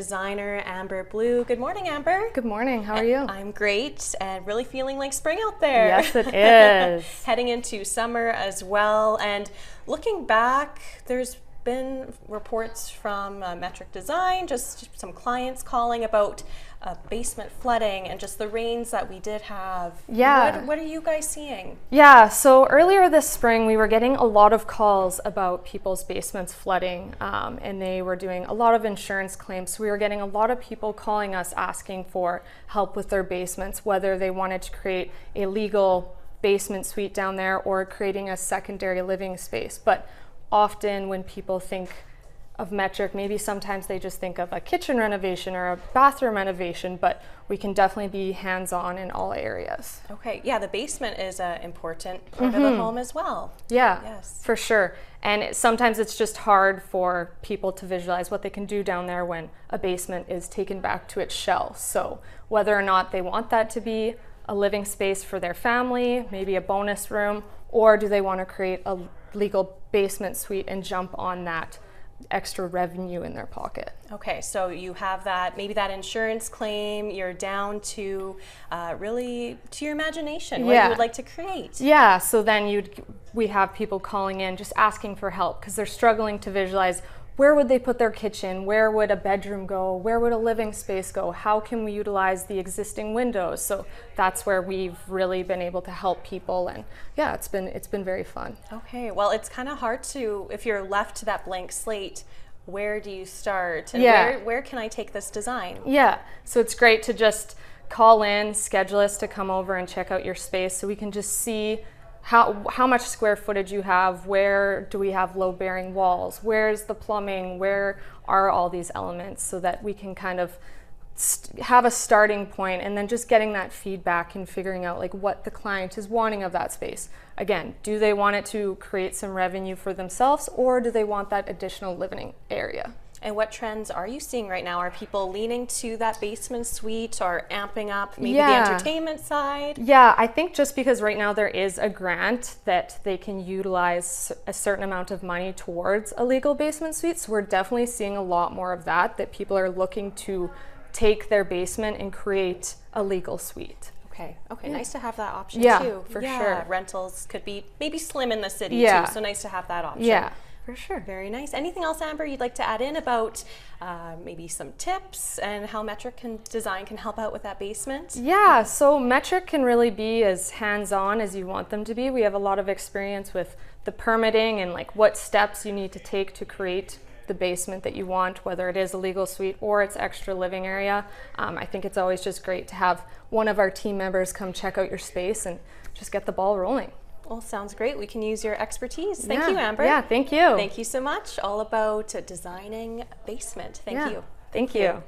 Designer Amber Blue. Good morning, Amber. Good morning. How are you? I'm great and really feeling like spring out there. Yes, it is. Heading into summer as well. And looking back, there's been reports from Metric Design, just some clients calling about basement flooding and just the rains that we did have. Yeah. What are you guys seeing? Yeah, so earlier this spring, we were getting a lot of calls about people's basements flooding, and they were doing a lot of insurance claims. So we were getting a lot of people calling us asking for help with their basements, whether they wanted to create a legal basement suite down there or creating a secondary living space. But often when people think of Metric, maybe sometimes they just think of a kitchen renovation or a bathroom renovation, but we can definitely be hands-on in all areas. Okay, yeah, the basement is an important part of the home as well. Yeah, yes, for sure. And sometimes it's just hard for people to visualize what they can do down there when a basement is taken back to its shell. So whether or not they want that to be a living space for their family, maybe a bonus room, or do they want to create a legal basement suite and jump on that extra revenue in their pocket. Okay, so you have that, maybe that insurance claim, you're down to really to your imagination, what you would like to create. Yeah, so then we have people calling in just asking for help because they're struggling to visualize where would they put their kitchen, where would a bedroom go, where would a living space go, how can we utilize the existing windows. So that's where we've really been able to help people, and yeah, it's been very fun. Okay, well, it's kind of hard to, if you're left to that blank slate, where do you start and where can I take this design? Yeah, so it's great to just call in, schedule us to come over and check out your space so we can just see how much square footage you have, where do we have low bearing walls, where's the plumbing, where are all these elements, so that we can kind of have a starting point and then just getting that feedback and figuring out like what the client is wanting of that space. Again, do they want it to create some revenue for themselves, or do they want that additional living area? And what trends are you seeing right now? Are people leaning to that basement suite or amping up maybe the entertainment side? Yeah, I think just because right now there is a grant that they can utilize a certain amount of money towards a legal basement suite. So we're definitely seeing a lot more of that people are looking to take their basement and create a legal suite. Okay, nice to have that option too. For sure. Rentals could be maybe slim in the city too, so nice to have that option. Yeah. For sure. Very nice. Anything else, Amber, you'd like to add in about maybe some tips and how Metric Design can help out with that basement? Yeah, so Metric can really be as hands-on as you want them to be. We have a lot of experience with the permitting and like what steps you need to take to create the basement that you want, whether it is a legal suite or it's extra living area. I think it's always just great to have one of our team members come check out your space and just get the ball rolling. Well, sounds great. We can use your expertise. Thank you, Amber. Yeah, thank you. Thank you so much. All about designing basement. Thank you. Thank you.